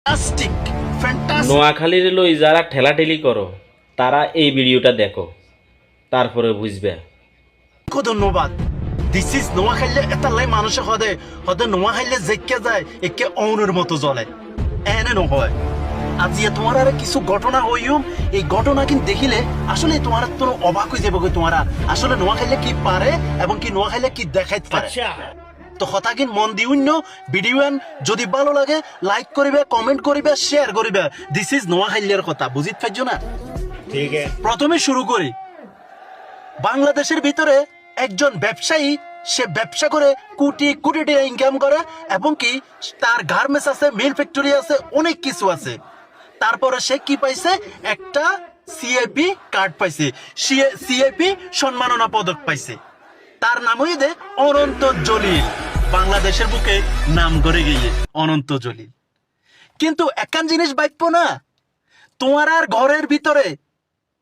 Fantastic fantastic. নোয়াখালীর লই যারা ঠেলাঠেলি করো তারা এই ভিডিওটা দেখো, তারপরে বুঝবে। ধন্যবাদ। This is Noakhali. এটা লাই মানুষে হদে হদে নোয়াখালী জেকে যায় একে অনের মতো জ্বলে এনে নহয়। আজি তোমার আর কিছু ঘটনা হইও, এই ঘটনা কিন্তু দেখিলে আসলে তোমার তো অবাক হয়ে যাবে তোমারা আসলে নোয়াখালী কি পারে এবং কি নোয়াখালী কি দেখাইতে পারে। তো কথা কিন্তু মন দিউন্য ভিডিও যদি ভালো লাগে লাইক করিবে, কমেন্ট করিবে, শেয়ার করিবে। দিস ইজ নোয়াখালীর কথা, বুঝিত পারছো না? ঠিক আছে, প্রথমে শুরু করি। বাংলাদেশের ভিতরে একজন ব্যবসায়ী, সে ব্যবসা করে কোটি কোটি টাকা ইনকাম করে এবং কি তার গার্মেন্টস আছে, মিল ফ্যাক্টরি আছে, অনেক কিছু আছে। তারপরে সে কি পাইছে? একটা সিআইপি কার্ড পাইছে, সিআইপি সম্মাননা পদক পাইছে। তার নাম হই দে অনন্ত জলিল। বাংলাদেশের বুকে নাম করে গিয়ে অনন্ত জলিল। কিন্তু একখান জিনিস বাইপ না, তোমার আর ঘরের ভিতরে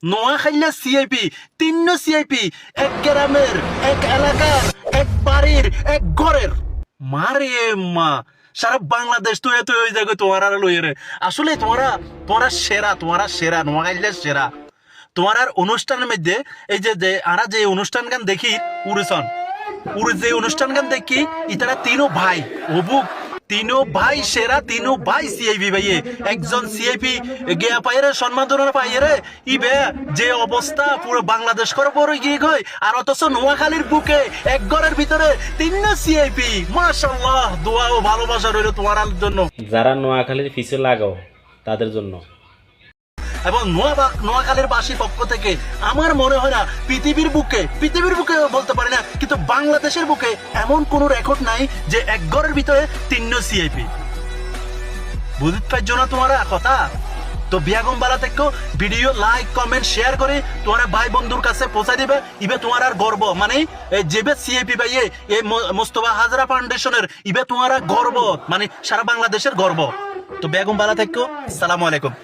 নোয়াখালী সিআইপি, তিন সিআইপি, এক গ্রামের, এক এলাকার, এক বাড়ির, এক ঘরের। মারে মা, সারা বাংলাদেশ তো এত ওই জায়গায় তোমার আর লইয়ে রে। আসলে তোমরা সেরা, তোমরা সেরা, নোয়াখালীর সেরা। তোমার আর অনুষ্ঠানের মধ্যে এই যে আরা যে অনুষ্ঠান গান দেখি যে অনুষ্ঠান গান দেখি ইতারা তিনও ভাই অবুক, তিনও ভাই সেরা, তিনও ভাই সিআইপি ভাইয়ে। একজন সিআইপি গিয়া পাইরে সম্মাননা পাইরে ইবে যে অবস্থা পুরো বাংলাদেশ করে বড় গিয়ে গই। আর অথচ নোয়াখালীর বুকে এক ঘরের ভিতরে তিন সিআইপি। মাশাআল্লাহ, দোয়া ও ভালোবাসা রইল তোমার জন্য, যারা নোয়াখালীর পিছে লাগাও তাদের জন্য। এবং নোয়াখালীর বাসীর পক্ষ থেকে আমার মনে হয় না পৃথিবীর বুকে বলতে পারি না, কিন্তু বাংলাদেশের বুকে এমন কোন রেকর্ড নাই যে এক ঘরের ভিতরে তিন সিআইপি। বুঝতে পারছো না তোমারা কথা? তো বিয়াগম বালা থেকে ভিডিও লাইক কমেন্ট শেয়ার করে তোমার ভাই বন্ধুর কাছে পৌঁছাই দিবে। ইবে তোমার আর গর্ব, মানে যেবে সিআইপি ভাইয়ে এই মোস্তফা হাজরা ফাউন্ডেশনের ইবে তোমার গর্ব, মানে সারা বাংলাদেশের গর্ব। তো বেগম বালা থেকে আসসালামু আলাইকুম।